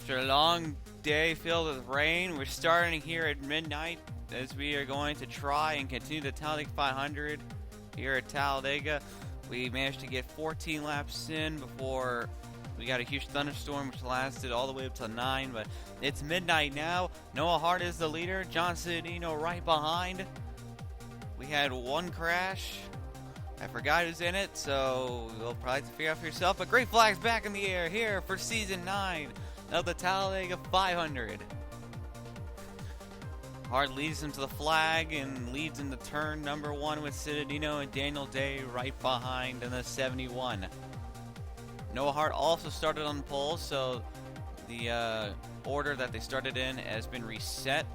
After a long day filled with rain, we're starting here at midnight as we are going to try and continue the Talladega 500 here at Talladega. We managed to get 14 laps in before we got a huge thunderstorm which lasted all the way up till 9, but it's midnight now. Noah Hart is the leader, John Citadino right behind. We had one crash. I forgot who's in it, so you'll probably have to figure out for yourself. But great flags back in the air here for Season 9 of the Talladega 500. Hart leads him to the flag and leads into turn number 1 with Citadino and Daniel Day right behind in the 71. Noah Hart also started on the pole, so the order that they started in has been reset.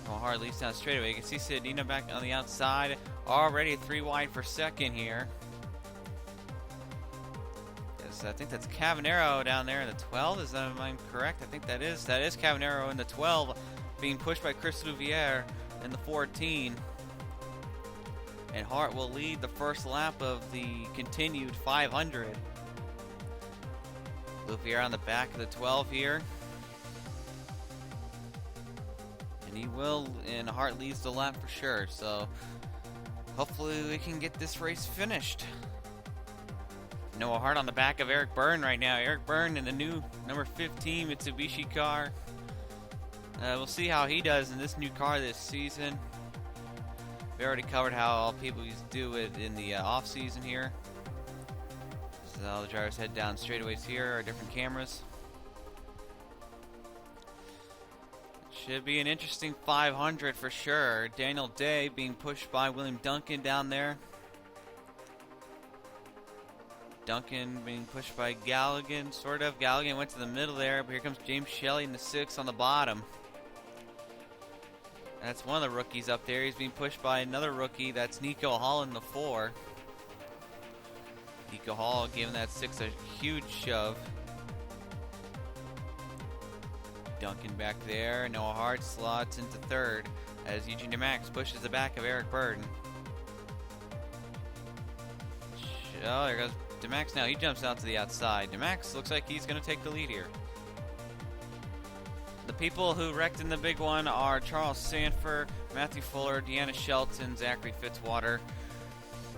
Noah Hart leads down straightaway. You can see Citadino back on the outside, already 3 wide for second here. I think that's Cavanero down there in the 12. Is that, am I correct? I think that is Cavanero in the 12, being pushed by Chris Louviere in the 14. And Hart will lead the first lap of the continued 500. Louviere on the back of the 12 here. And he will, and Hart leads the lap for sure. So hopefully we can get this race finished. Noah Hart on the back of Eric Byrne right now. Eric Byrne in the new number 15 Mitsubishi car. We'll see how he does in this new car this season. We already covered how all people do it in the off season here. So all the drivers head down straightaways here, are different cameras. Should be an interesting 500 for sure. Daniel Day being pushed by William Duncan down there. Duncan being pushed by Galligan, sort of. Galligan went to the middle there, but here comes James Shelley in the 6 on the bottom. That's one of the rookies up there. He's being pushed by another rookie. That's Nico Hall in the 4. Nico Hall giving that 6 a huge shove. Duncan back there. Noah Hart slots into 3rd as Eugene DeMax pushes the back of Eric Burden. Oh, there goes DeMax now. He jumps out to the outside. DeMax looks like he's going to take the lead here. The people who wrecked in the big one are Charles Sanford, Matthew Fuller, Deanna Shelton, Zachary Fitzwater,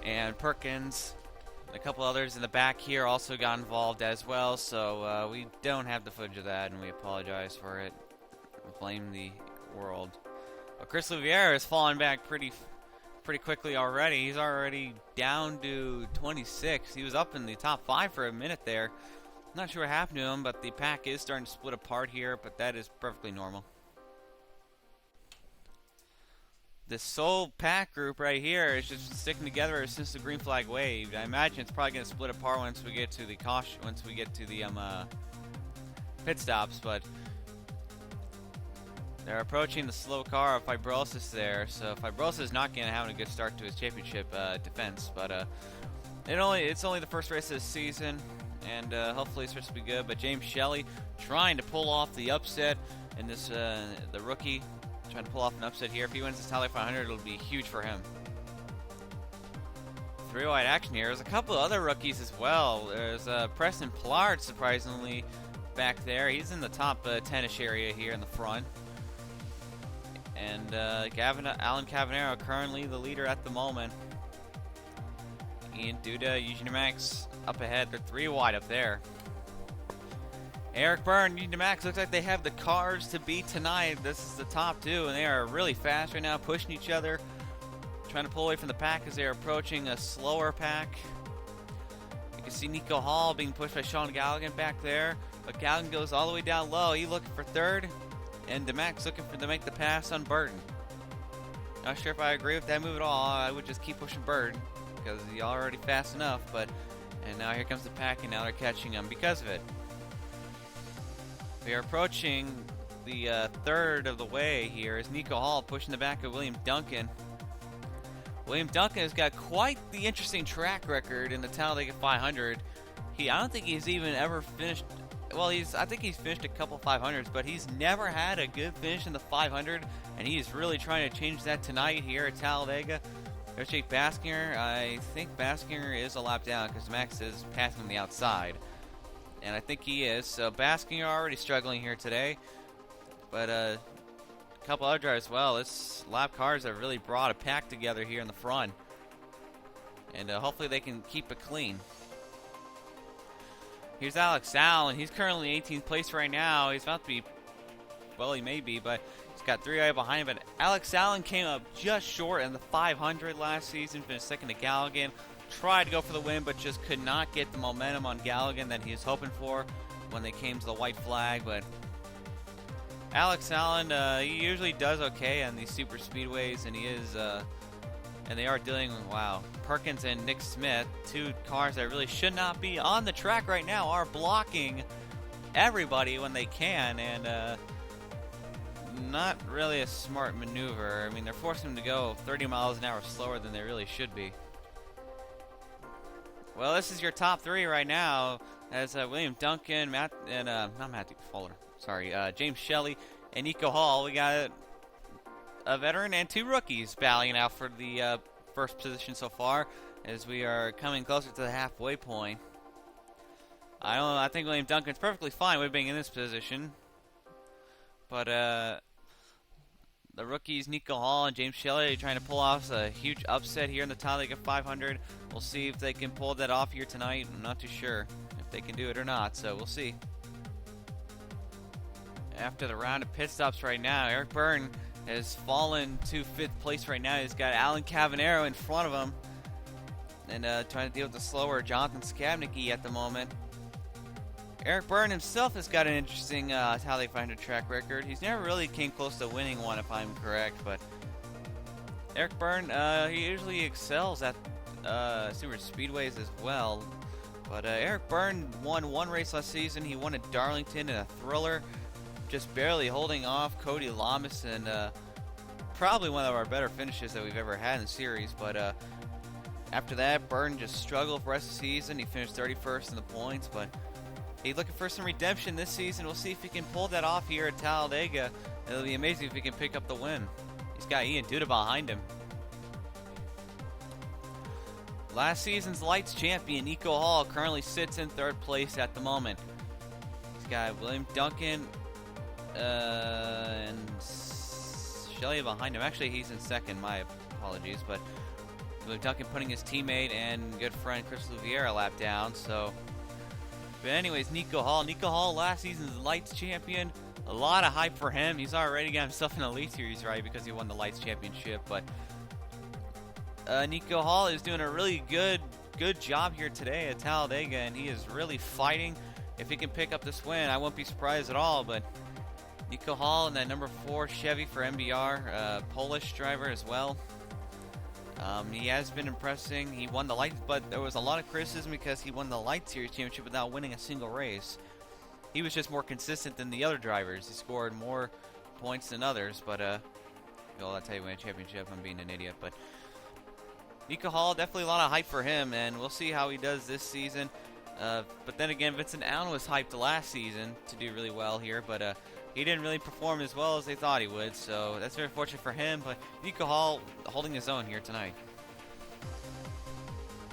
and Perkins. A couple others in the back here also got involved as well, so we don't have the footage of that, and we apologize for it. Blame the world. But Chris Louviere has fallen back pretty quickly already. He's already down to 26. He was up in the top 5 for a minute there. Not sure what happened to him, but the pack is starting to split apart here, but that is perfectly normal. This sole pack group right here is just sticking together since the green flag waved. I imagine it's probably going to split apart once we get to the caution, once we get to the pit stops, but they're approaching the slow car of Fibrosis there, so Fibrosis is not going to have a good start to his championship defense, but it's only the first race of the season, and hopefully it's supposed to be good. But James Shelley trying to pull off the upset in this, the rookie trying to pull off an upset here. If he wins this Talladega 500, it'll be huge for him. 3 wide action here. There's a couple of other rookies as well. There's Preston Plard, surprisingly, back there. He's in the top 10-ish area here in the front. And Alan Cavanero currently the leader at the moment. Ian Duda, Eugene Max up ahead. They're 3 wide up there. Eric Byrne, Eugene Max, looks like they have the cars to beat tonight. This is the top 2, and they are really fast right now, pushing each other, trying to pull away from the pack as they're approaching a slower pack. You can see Nico Hall being pushed by Sean Galligan back there, but Galligan goes all the way down low. He's looking for 3rd, and DeMax looking to make the pass on Burton. Not sure if I agree with that move at all. I would just keep pushing Burton because he's already fast enough, and now here comes the pack, and now they're catching him because of it. We are approaching the 3rd of the way here as Nico Hall pushing the back of William Duncan. William Duncan has got quite the interesting track record in the Talladega 500. I don't think he's even ever finished. Well, I think he's finished a couple 500s, but he's never had a good finish in the 500, and he is really trying to change that tonight here at Talladega. There's Jake Baskinger. I think Baskinger is a lap down because Max is passing on the outside. And I think he is. So Baskinger already struggling here today. But a couple other drivers as well. This lap cars have really brought a pack together here in the front. And hopefully they can keep it clean. Here's Alex Allen. He's currently 18th place right now. He's about to be, well, he may be, but he's got 3 right behind him. But Alex Allen came up just short in the 500 last season, finished second to Galligan. Tried to go for the win, but just could not get the momentum on Galligan that he was hoping for when they came to the white flag. But Alex Allen, he usually does okay on these super speedways, and he is, and they are dealing with, wow, Perkins and Nick Smith, 2 cars that really should not be on the track right now, are blocking everybody when they can, and not really a smart maneuver. I mean, they're forcing them to go 30 miles an hour slower than they really should be. Well, this is your top 3 right now, as William Duncan, James Shelley, and Nico Hall. We got a veteran and 2 rookies battling out for the first position so far, as we are coming closer to the halfway point. I think William Duncan's perfectly fine with being in this position, but the rookies Nico Hall and James Shelley are trying to pull off a huge upset here in the Talladega 500. We'll see if they can pull that off here tonight. I'm not too sure if they can do it or not, so we'll see. After the round of pit stops right now, Eric Byrne has fallen to 5th place right now. He's got Alan Cavanero in front of him, and trying to deal with the slower Jonathan Skabnicki at the moment. Eric Byrne himself has got an interesting Talladega 500 track record. He's never really came close to winning one, if I'm correct, but Eric Byrne, he usually excels at super speedways as well. But Eric Byrne won 1 race last season. He won at Darlington in a thriller, just barely holding off Cody Lamas, and probably one of our better finishes that we've ever had in the series. But after that, Byrne just struggled for the rest of the season. He finished 31st in the points, but he's looking for some redemption this season. We'll see if he can pull that off here at Talladega. It'll be amazing if he can pick up the win. He's got Ian Duda behind him. Last season's Lights champion, Nico Hall, currently sits in 3rd place at the moment. He's got William Duncan and Shelley behind him. Actually, he's in 2nd, my apologies. But William Duncan putting his teammate and good friend Chris Louvier a lap down. But anyways, Nico Hall. Nico Hall, last season's Lights champion. A lot of hype for him. He's already got himself an Elite Series, right, because he won the Lights championship. But Nico Hall is doing a really good job here today at Talladega, and he is really fighting. If he can pick up this win, I won't be surprised at all. But Nico Hall in that number 4 Chevy for MBR, Polish driver as well. He has been impressing. He won the Lights, but there was a lot of criticism because he won the Light Series championship without winning a single race. He was just more consistent than the other drivers. He scored more points than others, but well, I'll tell you, win a championship, I'm being an idiot. But Nico Hall, definitely a lot of hype for him, and we'll see how he does this season. But then again, Vincent Allen was hyped last season to do really well here, but he didn't really perform as well as they thought he would, so that's very fortunate for him. But Nico Hall holding his own here tonight.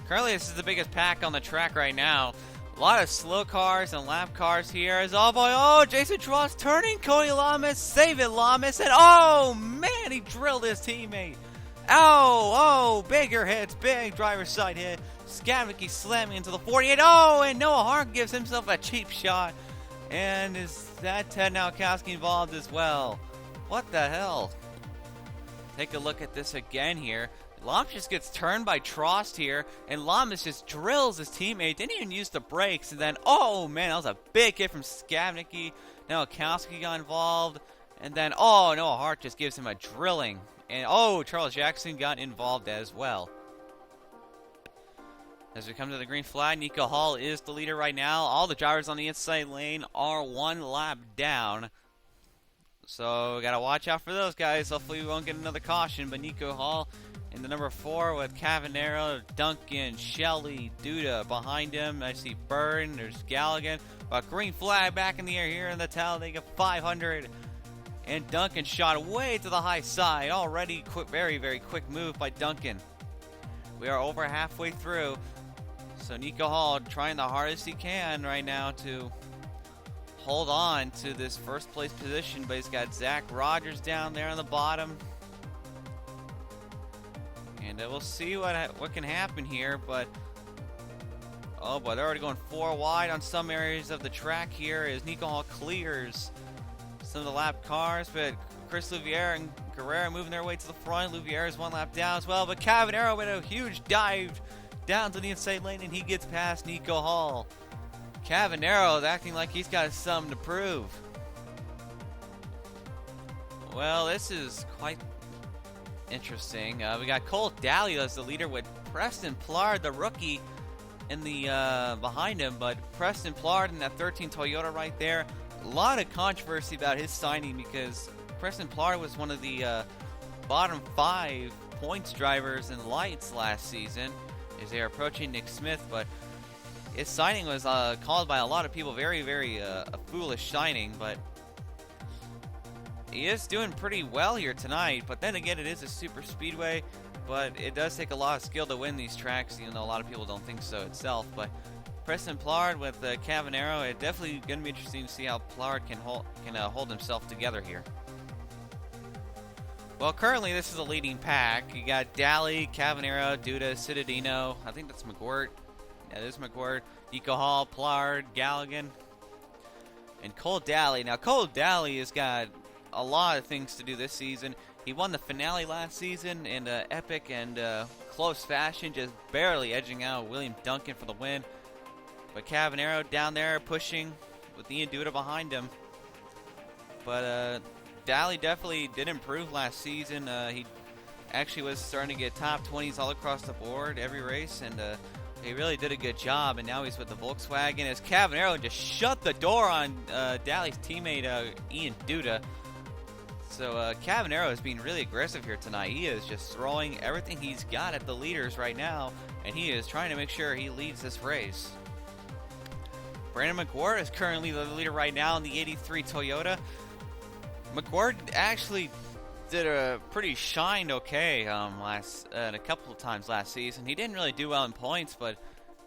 Currently, this is the biggest pack on the track right now. A lot of slow cars and lap cars here. As Jason Truex turning Cody Lamas, save it Lamas, and oh man, he drilled his teammate. Bigger hits, big driver's side hit. Skabnicki slamming into the 48. And Noah Hart gives himself a cheap shot. And is that Ted Nowakowski involved as well? What the hell? Take a look at this again here. Lamas just gets turned by Trost here, and Lamas just drills his teammate. Didn't even use the brakes, and then, oh man, that was a big hit from Skabnicki. Nowakowski got involved, and then, Noah Hart just gives him a drilling. And, Charles Jackson got involved as well. As we come to the green flag, Nico Hall is the leader right now. All the drivers on the inside lane are 1 lap down. So, we got to watch out for those guys. Hopefully, we won't get another caution. But Nico Hall in the number 4 with Cavanero, Duncan, Shelley, Duda behind him. I see Byrne. There's Galligan. But green flag back in the air here in the Talladega 500. And Duncan shot way to the high side. Already very, very quick move by Duncan. We are over halfway through. So Nico Hall trying the hardest he can right now to hold on to this first place position, but he's got Zach Rogers down there on the bottom. And we'll see what can happen here, but oh boy, they're already going 4 wide on some areas of the track here as Nico Hall clears some of the lap cars, but Chris Louviere and Guerrero moving their way to the front. Louviere is 1 lap down as well, but Cavanero with a huge dive down to the inside lane, and he gets past Nico Hall. Cavanero is acting like he's got something to prove. Well, this is quite interesting. We got Cole Daly as the leader with Preston Plard, the rookie, in the behind him, but Preston Plard in that 13 Toyota right there. A lot of controversy about his signing because Preston Plard was one of the bottom 5 points drivers in lights last season as they are approaching Nick Smith, but his signing was called by a lot of people very, very a foolish signing, but he is doing pretty well here tonight. But then again, it is a super speedway, but it does take a lot of skill to win these tracks, even though a lot of people don't think so itself. But Preston Plard with Cavanero, it's definitely going to be interesting to see how Plard can hold himself together here. Well, currently this is a leading pack. You got Daly, Cavanero, Duda, Cittadino. I think that's McGuirt. Yeah, this is McGuirt. Nico Hall, Plard, Galligan, and Cole Daly. Now, Cole Daly has got a lot of things to do this season. He won the finale last season in epic and close fashion, just barely edging out William Duncan for the win. But Cavanero down there pushing with Ian Duda behind him. But Daly definitely did improve last season. He actually was starting to get top 20s all across the board every race, and he really did a good job. And now he's with the Volkswagen as Cavanero just shut the door on Daly's teammate Ian Duda. So Cavanero is being really aggressive here tonight. He is just throwing everything he's got at the leaders right now, and he is trying to make sure he leads this race. Brandon McGuirt is currently the leader right now in the 83 Toyota. McGuirt actually did a pretty shined okay a couple of times last season. He didn't really do well in points, but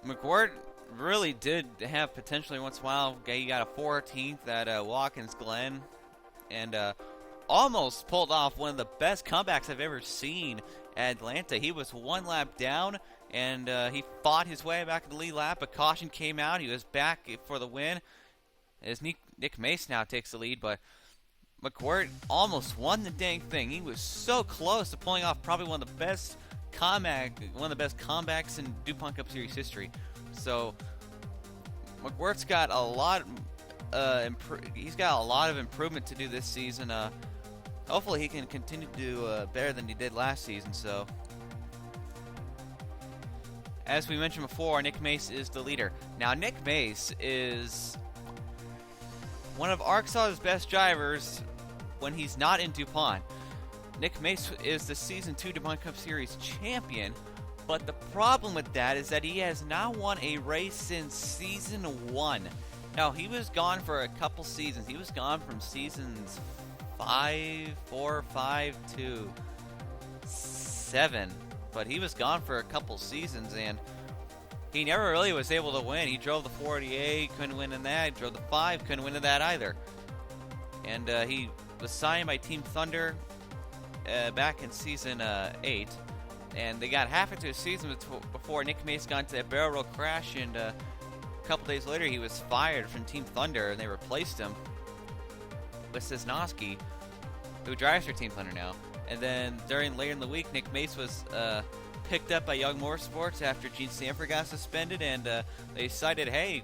McGuirt really did have potentially once in a while. He got a 14th at Watkins Glen, and almost pulled off one of the best comebacks I've ever seen at Atlanta. He was 1 lap down, and he fought his way back to the lead lap. A caution came out. He was back for the win as Nick Mace now takes the lead, but McGuirt almost won the dang thing. He was so close to pulling off probably one of the best comebacks in DuPont Cup Series history. So McGuirt's got a lot. He's got a lot of improvement to do this season. Hopefully he can continue to do better than he did last season. So, as we mentioned before, Nick Mace is the leader. Now, Nick Mace is one of ARCSOA's best drivers when he's not in DuPont. Nick Mace is the Season 2 DuPont Cup Series champion, but the problem with that is that he has not won a race since Season 1. Now, he was gone for a couple seasons. He was gone from seasons 4, 5 to 7, but he was gone for a couple seasons, and he never really was able to win. He drove the 48, couldn't win in that. He drove the 5, couldn't win in that either. And he was signed by Team Thunder back in season 8, and they got half into his season before Nick Mace got into a barrel roll crash, and a couple days later he was fired from Team Thunder, and they replaced him with Cisnowski, who drives for Team Thunder now. And then later in the week, Nick Mace was picked up by Young Motorsports after Gene Sanford got suspended, and they decided, hey,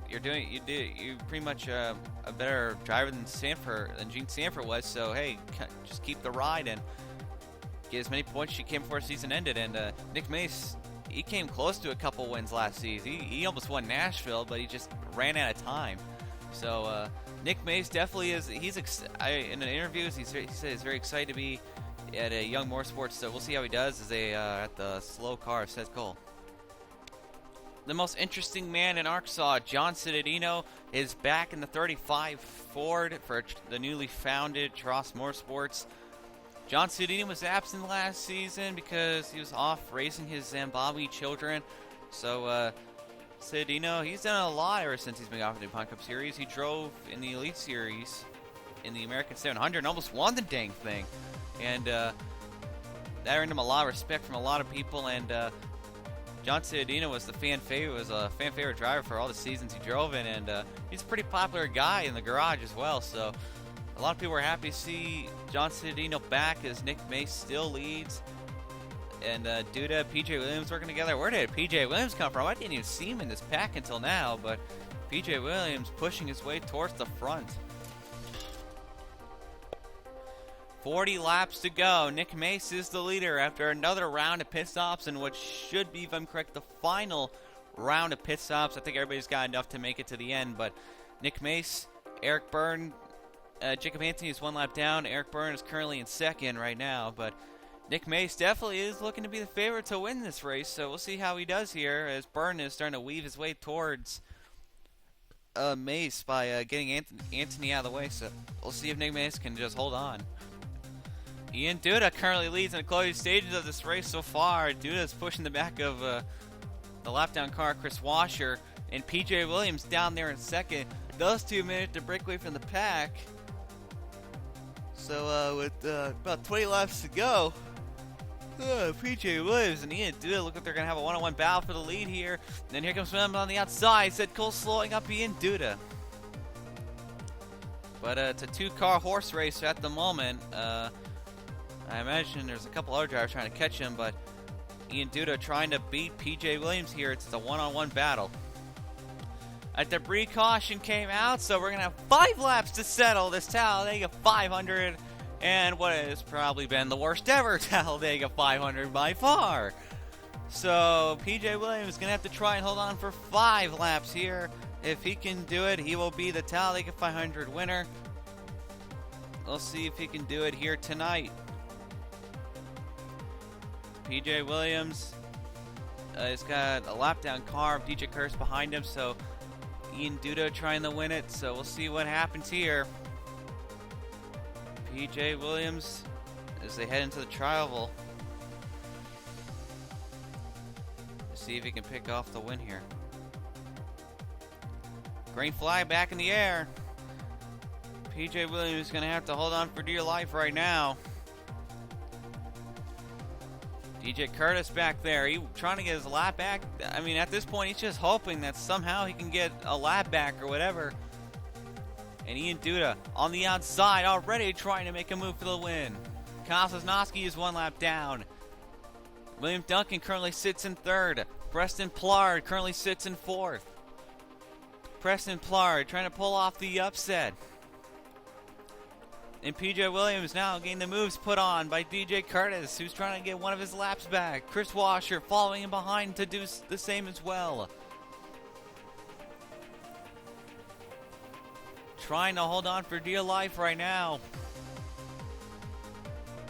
you're pretty much a better driver than Gene Sanford was. So hey, just keep the ride and get as many points as you can before the season ended. And Nick Mace, he came close to a couple wins last season. He almost won Nashville, but he just ran out of time. So Nick Mace definitely is. In the interviews, he said he's very excited to be at a Young Motorsports. So we'll see how he does as they at the slow car of Seth Cole. The most interesting man in ARCSOA, John Cittadino, is back in the 35 Ford for the newly founded Tross Motorsports. John Sudino was absent last season because he was off raising his Zimbabwe children. So Sudino, he's done a lot ever since he's been off the DuPont Cup Series. He drove in the Elite Series in the American 700 and almost won the dang thing. And that earned him a lot of respect from a lot of people. And John Sudino was a fan favorite driver for all the seasons he drove in. And he's a pretty popular guy in the garage as well. So a lot of people were happy to see John Sudino back as Nick Mace still leads. And Duda, PJ Williams working together. Where did PJ Williams come from? I didn't even see him in this pack until now. But PJ Williams pushing his way towards the front. 40 laps to go. Nick Mace is the leader after another round of pit stops and what should be, if I'm correct, the final round of pit stops. I think everybody's got enough to make it to the end, but Nick Mace, Eric Byrne, Jacob Anthony is 1 lap down. Eric Byrne is currently in second right now, but Nick Mace definitely is looking to be the favorite to win this race, so we'll see how he does here as Byrne is starting to weave his way towards Mace by getting Anthony out of the way, so we'll see if Nick Mace can just hold on. Ian Duda currently leads in the closing stages of this race so far. Duda is pushing the back of the lap-down car, Chris Washer, and PJ Williams down there in second. Those two managed to break away from the pack. So with about 20 laps to go, PJ Williams and Ian Duda look like they're going to have a one-on-one battle for the lead here. And then here comes Williams on the outside. Sid Cole slowing up Ian Duda. But it's a two-car horse race at the moment. I imagine there's a couple other drivers trying to catch him, but Ian Duda trying to beat PJ Williams here. It's a one-on-one battle. A debris caution came out, so we're going to have 5 laps to settle this Talladega 500, and what has probably been the worst ever Talladega 500 by far. So PJ Williams is going to have to try and hold on for 5 laps here. If he can do it, he will be the Talladega 500 winner. We'll see if he can do it here tonight. PJ Williams has got a lap-down car of DJ Curtis behind him, so Ian Duda trying to win it, so we'll see what happens here. PJ Williams as they head into the tri-oval. Let's see if he can pick off the win here. Green flag back in the air. PJ Williams is going to have to hold on for dear life right now. DJ Curtis back there, he trying to get his lap back. I mean, at this point, he's just hoping that somehow he can get a lap back or whatever. And Ian Duda on the outside already trying to make a move for the win. Kyle Sosnowski is 1 lap down. William Duncan currently sits in 3rd. Preston Plard currently sits in 4th. Preston Plard trying to pull off the upset. And PJ Williams now getting the moves put on by DJ Curtis, who's trying to get one of his laps back. Chris Washer following him behind to do the same as well. Trying to hold on for dear life right now.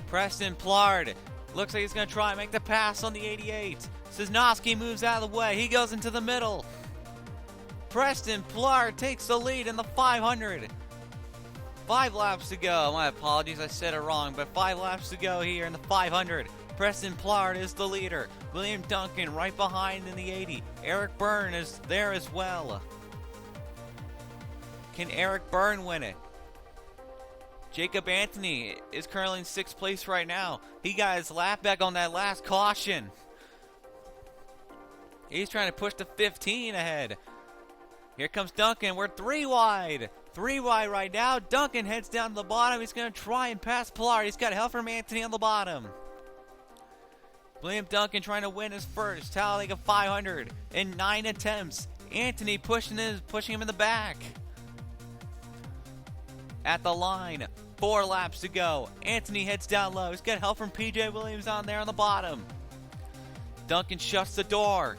Preston Plard looks like he's going to try and make the pass on the 88. Sosnowski moves out of the way. He goes into the middle. Preston Plard takes the lead in the 500. 5 laps to go. My apologies, I said it wrong, but 5 laps to go here in the 500. Preston Plard is the leader. William Duncan right behind in the 80. Eric Byrne is there as well. Can Eric Byrne win it? Jacob Anthony is currently in 6th place right now. He got his lap back on that last caution. He's trying to push the 15 ahead. Here comes Duncan. We're 3 wide. 3 wide right now. Duncan heads down to the bottom. He's going to try and pass Plard. He's got help from Anthony on the bottom. William Duncan trying to win his first Talladega 500 in 9 attempts. Anthony pushing him in the back. At the line, 4 laps to go. Anthony heads down low. He's got help from PJ Williams on there on the bottom. Duncan shuts the door.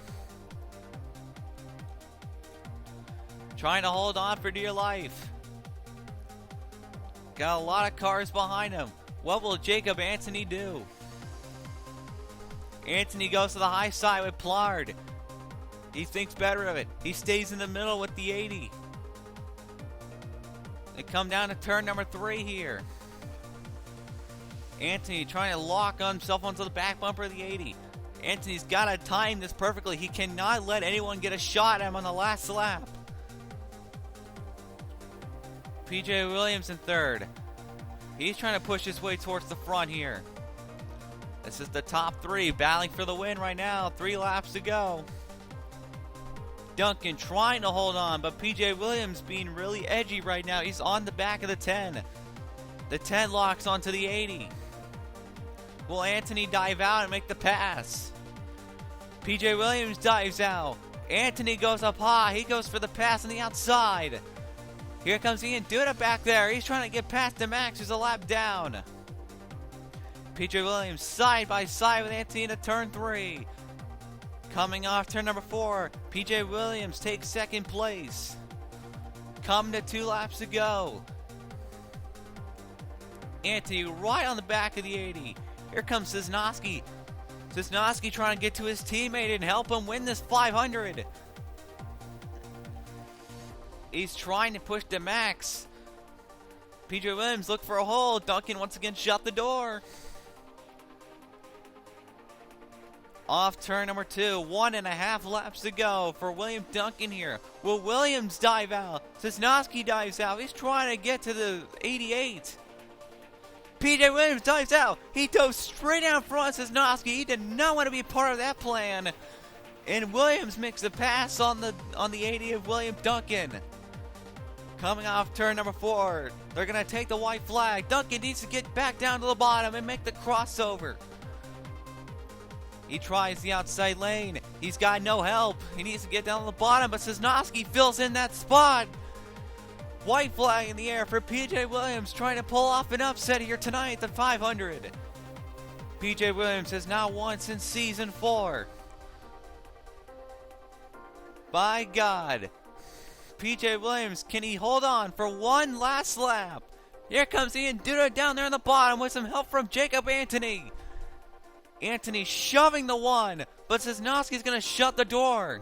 Trying to hold on for dear life. Got a lot of cars behind him. What will Jacob Anthony do? Anthony goes to the high side with Plard. He thinks better of it. He stays in the middle with the 80. They come down to turn number 3 here. Anthony trying to lock himself onto the back bumper of the 80. Anthony's got to time this perfectly. He cannot let anyone get a shot at him on the last lap. PJ Williams in third. He's trying to push his way towards the front here. This is the top three battling for the win right now. 3 laps to go. Duncan trying to hold on, but PJ Williams being really edgy right now. He's on the back of the 10. The 10 locks onto the 80. Will Anthony dive out and make the pass? PJ Williams dives out. Anthony goes up high. He goes for the pass on the outside. Here comes Ian Duda back there. He's trying to get past the Max, who's a lap down. PJ Williams side by side with Anthony into turn 3. Coming off turn number 4, PJ Williams takes second place. Coming to 2 laps to go. Anthony right on the back of the 80. Here comes Cisnowski. Cisnowski trying to get to his teammate and help him win this 500. He's trying to push the Max. PJ Williams look for a hole. Duncan once again shut the door. Off turn number 2, 1.5 laps to go for William Duncan here. Will Williams dive out? Cisnowski dives out. He's trying to get to the 88. PJ Williams dives out. He dove straight out front of Cisnowski. He did not want to be a part of that plan. And Williams makes the pass on the 80 of William Duncan. Coming off turn number 4, they're going to take the white flag. Duncan needs to get back down to the bottom and make the crossover. He tries the outside lane. He's got no help. He needs to get down to the bottom, but Cisnowski fills in that spot. White flag in the air for PJ Williams, trying to pull off an upset here tonight at the 500. PJ Williams has now won since season 4. By God. PJ Williams, can he hold on for one last lap? Here comes Ian Duda down there on the bottom with some help from Jacob Anthony. Anthony shoving the 1, but Cisnowski's going to shut the door.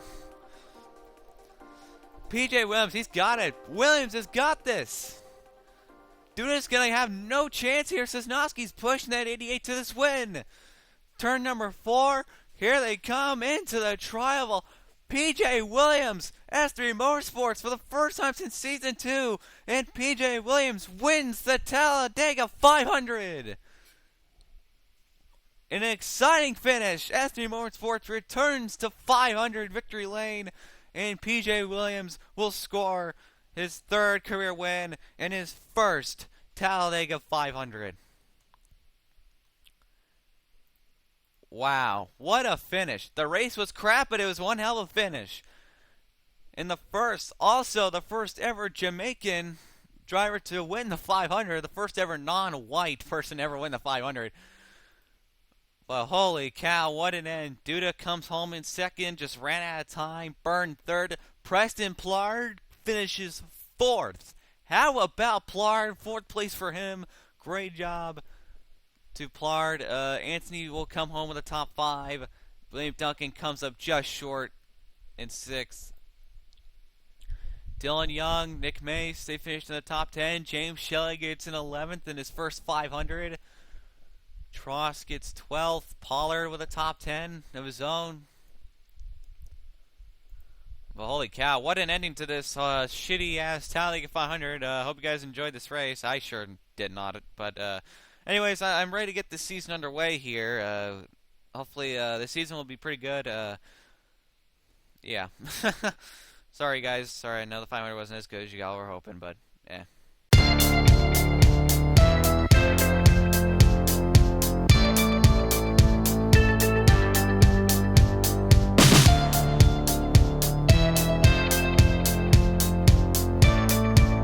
PJ Williams, he's got it. Williams has got this. Duda's going to have no chance here. Cisnowski's pushing that 88 to this win. Turn number 4, here they come into the trial. PJ Williams, S3 Motorsports for the first time since season 2, and PJ Williams wins the Talladega 500. An exciting finish. S3 Motorsports returns to 500 victory lane, and PJ Williams will score his 3rd career win and his first Talladega 500. Wow, what a finish. The race was crap, but it was one hell of a finish. And the first ever Jamaican driver to win the 500, the first ever non-white person to ever win the 500. Well, holy cow, what an end. Duda comes home in 2nd, just ran out of time, burned 3rd. Preston Plard finishes 4th. How about Plard? 4th place for him. Great job to Plard. Anthony will come home with a top 5. William Duncan comes up just short in 6th. Dylan Young, Nick Mace, they finished in the top 10. James Shelley gets in 11th in his first 500. Tross gets 12th. Pollard with a top 10 of his own. Well, holy cow, what an ending to this shitty-ass Talladega 500. Hope you guys enjoyed this race. I sure did not. But anyways, I'm ready to get this season underway here. Hopefully the season will be pretty good. Yeah. Sorry, guys. Sorry, I know the 500 wasn't as good as you all were hoping, but yeah.